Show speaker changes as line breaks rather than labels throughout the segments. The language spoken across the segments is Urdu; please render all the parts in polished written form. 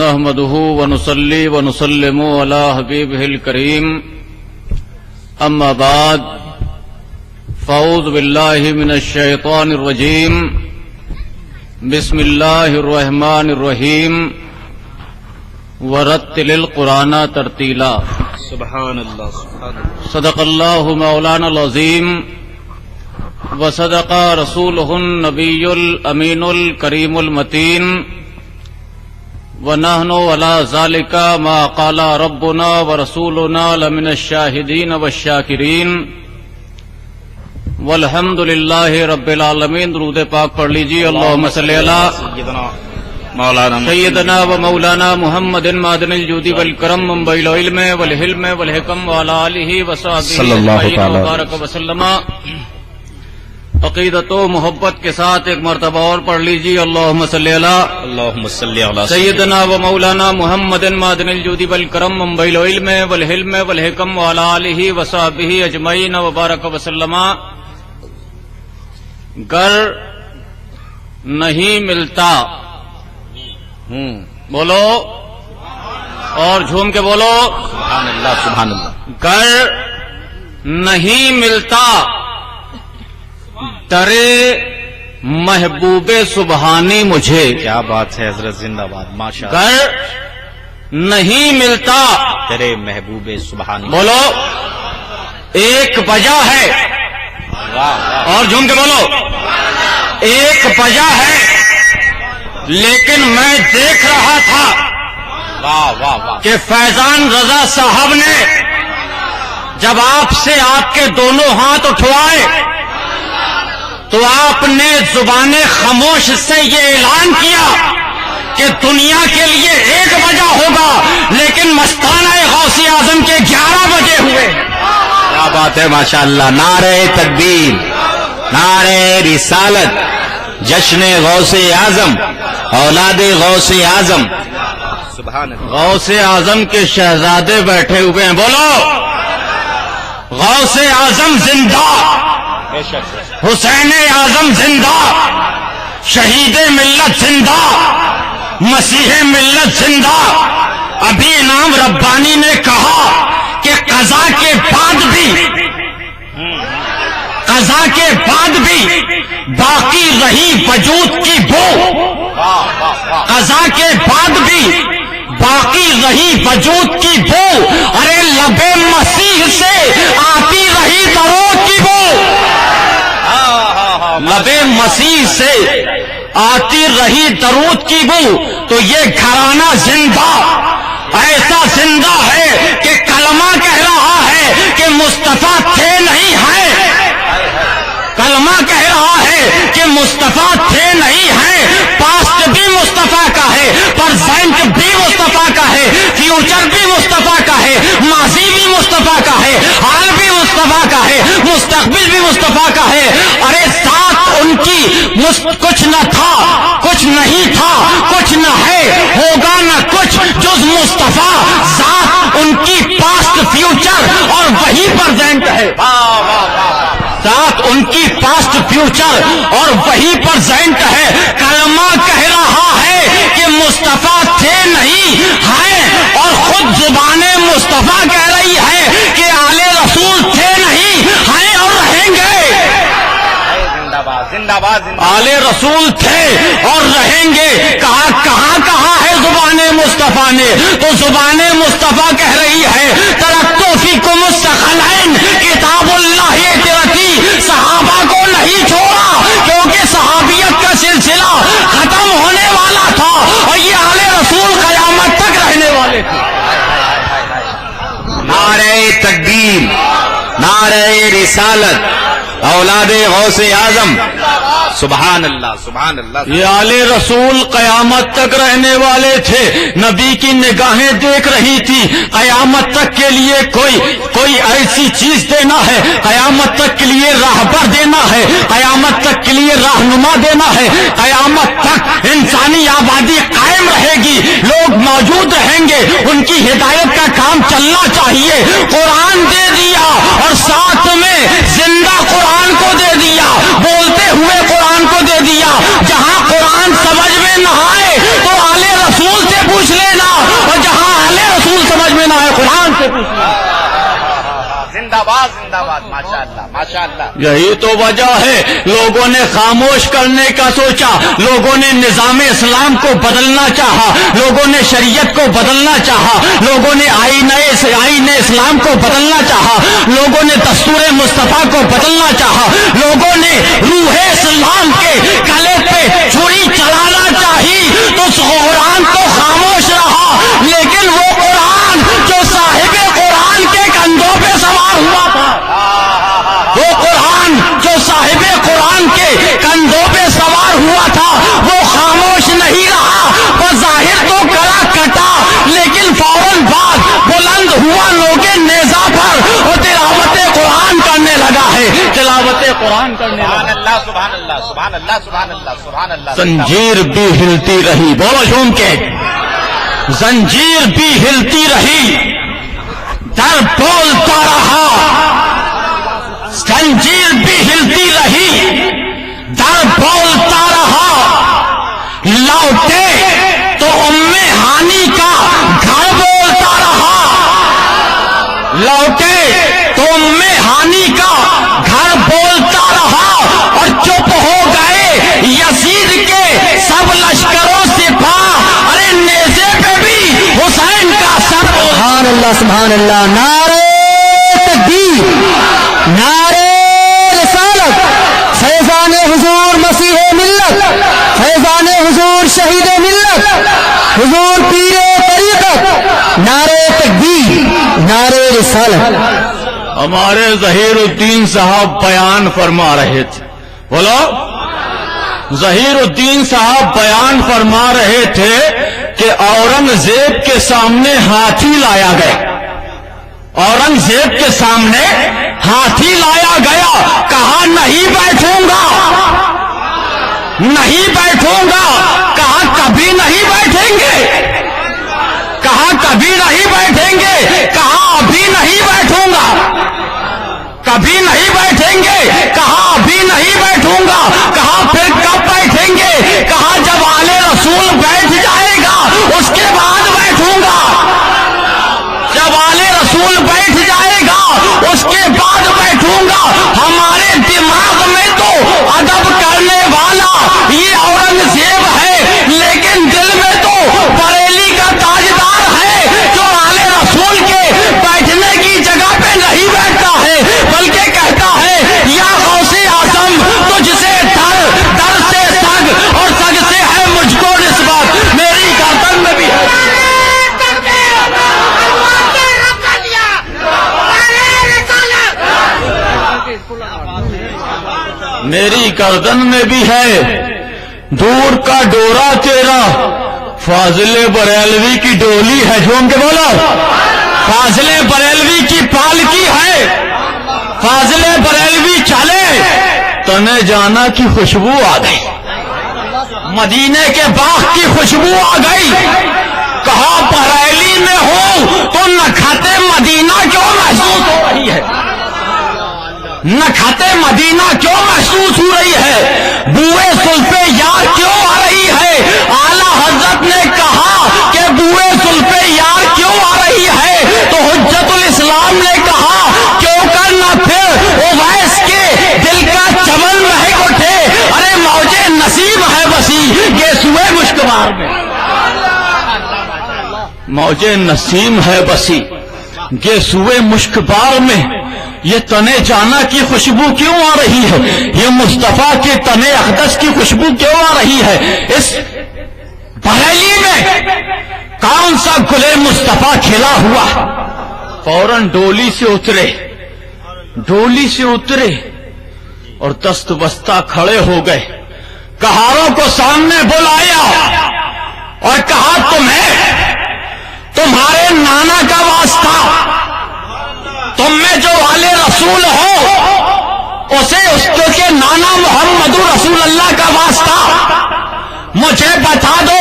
نحمده ونصلي ونسلم على حبيبه الكريم اما بعد فاعوذ بالله من الشيطان الرجيم بسم الله الرحمن الرحيم ورتل القرآن ترتیلا
سبحان اللہ
صدق اللہ مولانا العظیم وصدق رسولہ النبی الامین الکریم المتین ونحن علی ذلک ما قال ربنا ورسولنا لمن الشاہدین والشاکرین والحمد للہ رب العالمین. درود پاک پڑھ لیجیے. اللہم صلی علی سیدنا و مولانا محمد معدن الجود والکرم منبع العلم والحلم والحکم وعلی آلہ وصحبہ اجمعین وبارک وسلم. عقیدت و محبت کے ساتھ ایک مرتبہ اور پڑھ لیجیے. اللہم صلی علی سیدنا و مولانا محمد معدن الجود والکرم منبع العلم والحلم والحکم وعلی آلہ وصحبہ اجمعین وبارک وسلم. گر نہیں ملتا بولو اور جھوم کے بولو
سبحان اللہ سبحان اللہ.
گر نہیں ملتا درے محبوب سبحانی مجھے.
کیا بات ہے حضرت، زندہ باد ماشاء اللہ.
گر نہیں ملتا
تیرے محبوب سبحانی.
بولو ایک وجہ ہے اور جھوم کے بولو ایک وجہ ہے لیکن میں دیکھ رہا تھا
واہ واہ واہ.
کہ فیضان رضا صاحب نے جب آپ سے آپ کے دونوں ہاتھ اٹھوائے تو آپ نے زبان خاموش سے یہ اعلان کیا کہ دنیا کے لیے ایک وجہ ہوگا لیکن مستانہ غوث اعظم کے 11 بجے ہوئے.
کیا بات ہے ماشاء اللہ. نعرہ تکبیر، نعرہ رسالت، جشن غوث اعظم، اولاد غوث اعظم. سبحان اللہ.
غوث اعظم کے شہزادے بیٹھے ہوئے ہیں. بولو غوث اعظم زندہ،
بے شک.
حسین اعظم زندہ، شہید ملت زندہ، مسیح ملت زندہ. ابھی امام ربانی نے کہا کہ قضا کے بعد بھی باقی رہی وجود کی بو. قضا کے بعد بھی باقی رہی وجود کی بو. ارے لبے مسیح سے آتی رہی درود کی بو. لبے مسیح سے آتی رہی درود کی بو. تو یہ گھرانہ زندہ، ایسا زندہ ہے کہ کلمہ کہہ رہا ہے کہ مصطفیٰ تھے نہیں ہیں. کلمہ کہہ رہا ہے کہ مصطفیٰ تھے نہیں ہیں. پاسٹ بھی مصطفیٰ کا ہے، پرزینٹ بھی مصطفیٰ کا ہے، فیوچر بھی مصطفیٰ کا ہے، ماضی بھی مصطفیٰ کا ہے، حال بھی مصطفیٰ کا ہے، مستقبل بھی مصطفیٰ کا ہے. ارے ذات ان کی کچھ نہ تھا، کچھ نہیں تھا، کچھ نہ ہے، ہوگا نہ کچھ جز مصطفیٰ. ذات ان کی پاسٹ، فیوچر اور وہی پرزینٹ ہے. ذات ان کی پاسٹ، فیوچر اور وہی پرزینٹ ہے. کلمہ کہہ رہا ہے کہ مصطفیٰ تھے نہیں ہیں اور خود زبان مصطفیٰ کہہ رہی ہے کہ آل رسول تھے نہیں ہیں اور رہیں گے.
زندہ باد.
آل رسول تھے اور رہیں گے. کہاں ہے زبان مصطفیٰ نے؟ تو زبان مصطفیٰ کہہ رہی ہے ترکت فیکم الثقلین کتاب اللہ ترتی. صحابہ کو نہیں چھوڑا کیونکہ صحابیت کا سلسلہ ختم ہونے والا تھا اور یہ آل رسول قیامت تک رہنے والے تھے.
نعرہ تکبیر، نعرہ رسالت، اولاد غوث اعظم. سبحان اللہ سبحان اللہ.
یہ آل رسول قیامت تک رہنے والے تھے. نبی کی نگاہیں دیکھ رہی تھی قیامت تک کے لیے کوئی ایسی چیز دینا ہے، قیامت تک کے لیے راہبر دینا ہے، قیامت تک کے لیے رہنما دینا ہے. قیامت تک انسانی آبادی قائم رہے گی، لوگ موجود رہیں گے، ان کی ہدایت کا کام چلنا چاہیے. قرآن دے دیا اور ساتھ میں زندہ قرآن کو دے دیا، بولتے ہوئے قرآن کو دے دیا. جہاں قرآن سمجھ میں نہ آئے تو آل رسول سے پوچھ لینا.
زندہ باد ماشاءاللہ ماشاءاللہ.
یہی تو وجہ ہے لوگوں نے خاموش کرنے کا سوچا، لوگوں نے نظام اسلام کو بدلنا چاہا، لوگوں نے شریعت کو بدلنا چاہا، لوگوں نے آئین اسلام کو بدلنا چاہا، لوگوں نے دستور مصطفیٰ کو بدلنا چاہا، لوگوں نے روح اسلام کے گلے پہ چھری چلانا چاہی تو قرآن تو خاموش رہا، لیکن وہ قرآن جو صاحب قرآن کے کندھوں پہ سوار ہوا تھا، وہ قرآن جو صاحب قرآن کے کندھوں پہ سوار ہوا تھا وہ خاموش نہیں رہا. بظاہر تو گلا کٹا لیکن فوراً بعد بلند ہوا لوگ نیزہ پر اور تلاوت قرآن کرنے لگا ہے، تلاوت قرآن کرنے لگا.
سبحان اللہ سبحان اللہ سبحان اللہ سبحان اللہ.
زنجیر بھی ہلتی رہی، بولو جھوم کے، زنجیر بھی ہلتی رہی، در بولتا رہا. زنجیر بھی ہلتی رہی، در بولتا رہا. لوٹے تو ہانی کا گھر بولتا رہا، لوٹے تو ہانی کا گھر بولتا رہا. اور چپ ہو گئے یزید کے سب لشکروں سے ارے نیزے پہ بھی حسین کا سر. سبحان اللہ سبحان اللہ. نعرہ تکبیر، نعرہ رسالت، فیضان حضور مسیح ملت، فیضان حضور شہید ملت، حضور پیر طریقت، نعرہ تکبیر، نعرہ رسالت. ہمارے ظہیر الدین صاحب بیان فرما رہے تھے، بولو. ظہیر الدین صاحب بیان فرما رہے تھے کہ اورنگزیب کے سامنے ہاتھی لایا گیا، اورنگزیب کے سامنے ہاتھی لایا گیا. کہا نہیں بیٹھوں گا، نہیں بیٹھوں گا. کہا کبھی نہیں بیٹھیں گے، کہا کبھی نہیں بیٹھیں گے. کہا ابھی نہیں بیٹھوں گا، کبھی نہیں بیٹھیں گے. کہا ابھی نہیں بیٹھوں گا. کہا پھر کب بیٹھیں گے؟ کہا جب آل رسول بیٹھ جائے گا اس کے بعد بیٹھوں گا. جب آل رسول بیٹھ جائے گا اس کے بعد بیٹھوں گا. ہمارے دماغ میں تو ادب کرنے والا یہ اورنگزیب ہے، لیکن دل میں تو بریلی کا تاجدار ہے جو آل رسول کے بیٹھنے کی جگہ پہ نہیں بیٹھتا ہے بلکہ کہتا ہے یا غوث اعظم تجھ سے در سے سگ اور سگ سے ہے مجھ کو نسبت، میری گردن میں بھی ہے. میری گردن میں بھی ہے دور کا ڈورا تیرا، فاضل بریلوی کی ڈولی ہے. جھوم کے بولو، فاضل بریلوی کی پالکی ہے، فاضل بریلوی چلے تنے جانا کی خوشبو آ گئی، مدینے کے باغ کی خوشبو آ گئی. کہا بریلی میں ہوں تو نکھت مدینہ کیوں محسوس ہو رہی ہے، نکھت مدینہ کیوں محسوس ہو رہی ہے، بوئے زلف یار کیوں آ رہی ہے. اعلیٰ حضرت نے کہا کہ بوئے زلف یار کیوں آ رہی ہے تو حجت الاسلام نے کہا کیوں کرنا پھر اویس کے دل کا چمن مہک اٹھے. ارے موج نسیم ہے بسی یہ سوئے مشکبار میں، موج نسیم ہے بسی یہ سوئے مشکبار میں. یہ تنے جانا کی خوشبو کیوں آ رہی ہے، یہ مصطفیٰ کے تنے اقدس کی خوشبو کیوں آ رہی ہے. اس بریلی میں کون سا گلے مصطفیٰ کھلا ہوا. فوراً ڈولی سے اترے، ڈولی سے اترے اور دست بستہ کھڑے ہو گئے. کہاروں کو سامنے بلایا اور کہا تمہارے نانا کا واسطہ، تم میں جو والے رسول ہو اسے اس کے نانا محمد رسول اللہ کا واسطہ مجھے بتا دو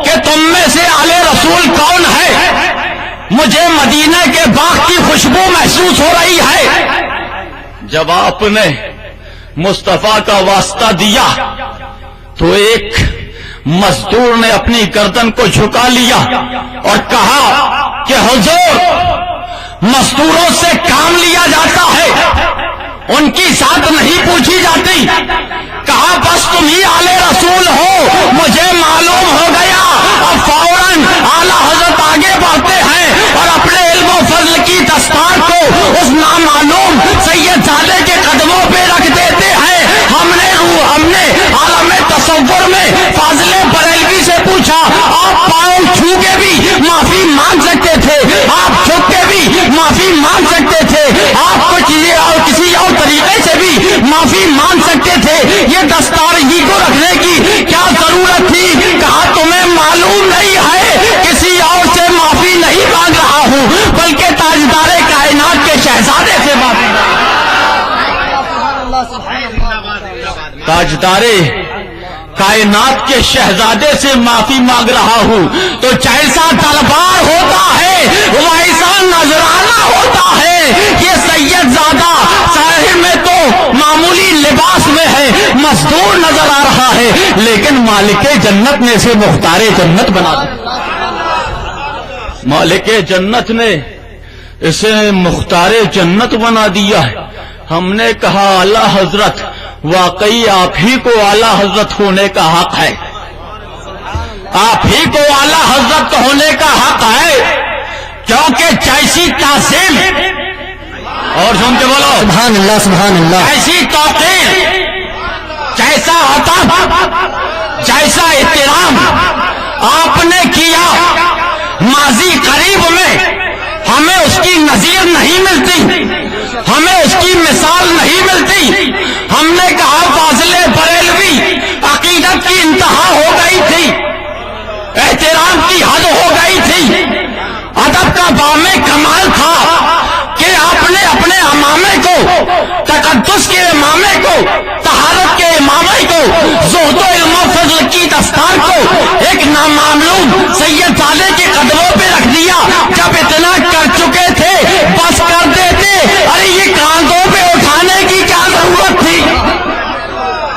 کہ تم میں سے آلے رسول کون ہے. مجھے مدینہ کے باغ کی خوشبو محسوس ہو رہی ہے. جب آپ نے مصطفیٰ کا واسطہ دیا تو ایک مزدور نے اپنی گردن کو جھکا لیا اور کہا کہ حضور مزدوروں سے کام لیا جاتا ہے، ان کی ذات نہیں پوچھی جاتی. کہا بس تم ہی آل رسول ہو، مجھے معلوم ہو گیا. اب فوراً اعلی حضرت آگے بڑھتے ہیں اور اپنے علم و فضل کی دستار کو اس نامعلوم سید زادے کے قدموں پہ رکھ دیتے ہیں. ہم نے عالم تصور میں فاضل بریلوی سے پوچھا، آپ پاؤں چھو کے بھی معافی مانگ سکتے تھے، آپ جھک کے بھی معافی مانگ سکتے تھے، آپ کو چیزیں اور کسی اور طریقے سے بھی معافی مانگ سکتے تھے، یہ دستار ہی کو رکھنے کی کیا ضرورت تھی؟ کہا تمہیں معلوم نہیں ہے، کسی اور سے معافی نہیں مانگ رہا ہوں بلکہ تاجدار کائنات کے شہزادے سے معافی تاجدار کائنات کے شہزادے سے معافی مانگ رہا ہوں. تو جیسا دربار ہوتا ہے ویسا نذرانہ ہوتا ہے. یہ سید زادہ ظاہر میں تو معمولی لباس میں ہے، مزدور نظر آ رہا ہے، لیکن مالک جنت نے اسے مختار جنت بنا دیا. مالک جنت نے اسے مختار جنت بنا دیا ہے. ہم نے کہا اعلی حضرت واقعی آپ ہی کو اعلی حضرت ہونے کا حق ہے، آپ ہی کو اعلی حضرت ہونے کا حق ہے، کیونکہ جیسی تعظیم اور سن کے بولو
سبحان اللہ سبحان اللہ،
ایسی توقیر، جیسا ادب، جیسا احترام آپ نے کیا ماضی قریب میں، ہمیں اس کی نظیر نہیں ملتی، ہمیں اس کی مثال نہیں ملتی. ہم نے کہا فاضل بریلوی عقیدت کی انتہا ہو گئی تھی، احترام کی حد ہو گئی تھی، ادب کا بام کمال تھا کہ آپ نے اپنے امامے کو، تقدس کے امامے کو، طہارت کے امامے کو، زہد و علم و فضل کی دستار کو ایک نامعلوم سید زادے کے قدموں پہ رکھ دیا. جب اتنا کر چکے تھے بس کر دیتے. ارے یہ کاندھوں پہ اٹھانے کی کیا ضرورت تھی؟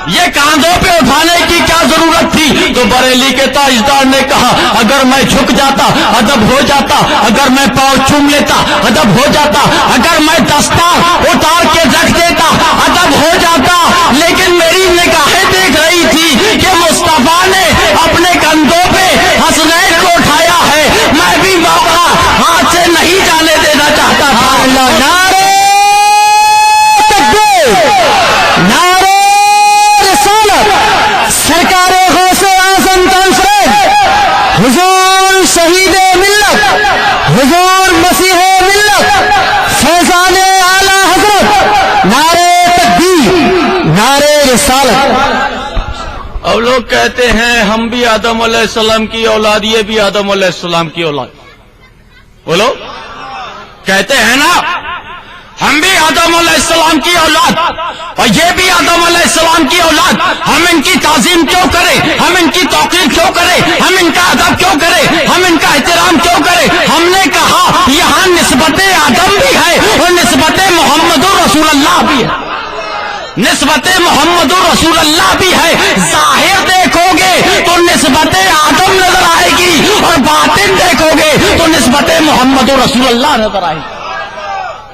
یہ کاندھوں پہ اٹھانے کی کیا ضرورت تھی؟ تو بریلی کے تاجدار نے کہا اگر میں جھک جاتا ادب ہو جاتا، اگر میں پاؤں چوم لیتا ادب ہو جاتا، اگر میں دستار اتار کے رکھ دیتا ادب ہو جاتا. لیکن میری نگاہیں دیکھ رہی تھی کہ مصطفیٰ نے اپنے کندھوں پہ حسنین کو اٹھایا ہے، میں بھی موقع ہاتھ سے نہیں جانے دینا چاہتا تھا.
نعرہ تکبیر، نعرہ رسالت، سرکار غوث اعظم تنصر، حضور شہید ملت، حضور مسیح ملت، فیضان اعلی حضرت، نعرہ تکبیر، نعرہ رسالت.
اب لوگ کہتے ہیں ہم بھی آدم علیہ السلام کی اولاد، یہ بھی آدم علیہ السلام کی اولاد. بولو کہتے ہیں نا ہم بھی آدم علیہ السلام کی اولاد اور یہ بھی آدم علیہ السلام کی اولاد. ہم ان کی تعظیم کیوں کریں؟ ہم ان کی توقیر کیوں کریں؟ ہم ان کا ادب کیوں کریں؟ ہم ان کا احترام کیوں کریں؟ ہم نے کہا یہاں نسبت آدم بھی ہے اور نسبت محمد رسول اللہ بھی ہے، نسبت محمد رسول اللہ بھی ہے. ظاہر دیکھو گے تو نسبت آدم نظر آئے گی اور باطن دیکھو گے تو نسبت محمد رسول اللہ نظر آئے گی.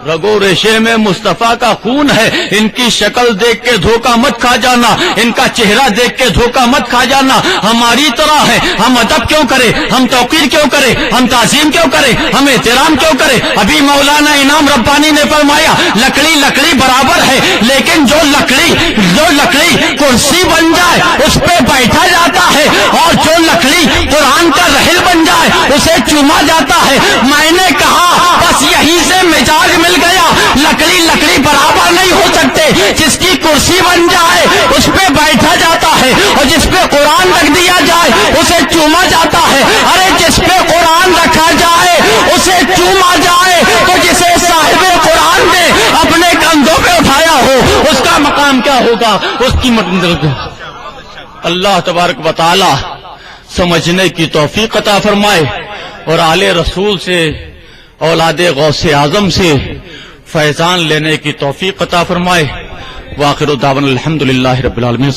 رگو ریشے میں مصطفیٰ کا خون ہے. ان کی شکل دیکھ کے دھوکہ مت کھا جانا، ان کا چہرہ دیکھ کے دھوکہ مت کھا جانا. ہماری طرح ہے، ہم ادب کیوں کریں؟ ہم توقیر کیوں کریں؟ ہم تعظیم کیوں کریں؟ ہم احترام کیوں کریں؟ ابھی مولانا انعام ربانی نے فرمایا لکڑی لکڑی برابر ہے، لیکن جو لکڑی کرسی بن جائے اس پہ بیٹھا جاتا ہے اور جو لکڑی قرآن کا رحل بن جائے اسے چوما جاتا ہے. میں نے کہا بس یہیں سے مزاج مل گیا. لکڑی برابر نہیں ہو سکتے. جس کی کرسی بن جائے اس پہ بیٹھا جاتا ہے اور جس پہ قرآن رکھ دیا جائے اسے چوما جاتا ہے. ارے جس پہ قرآن رکھا جائے اسے چوما جائے تو جسے صاحب قرآن نے اپنے کندھوں پہ اٹھایا ہو اس کا مقام کیا ہوگا؟ اس کی اللہ تبارک و تعالی سمجھنے کی توفیق عطا فرمائے اور آل رسول سے، اولاد غوث اعظم سے فیضان لینے کی توفیق عطا فرمائے. وآخر دعوانا الحمدللہ رب العالمین.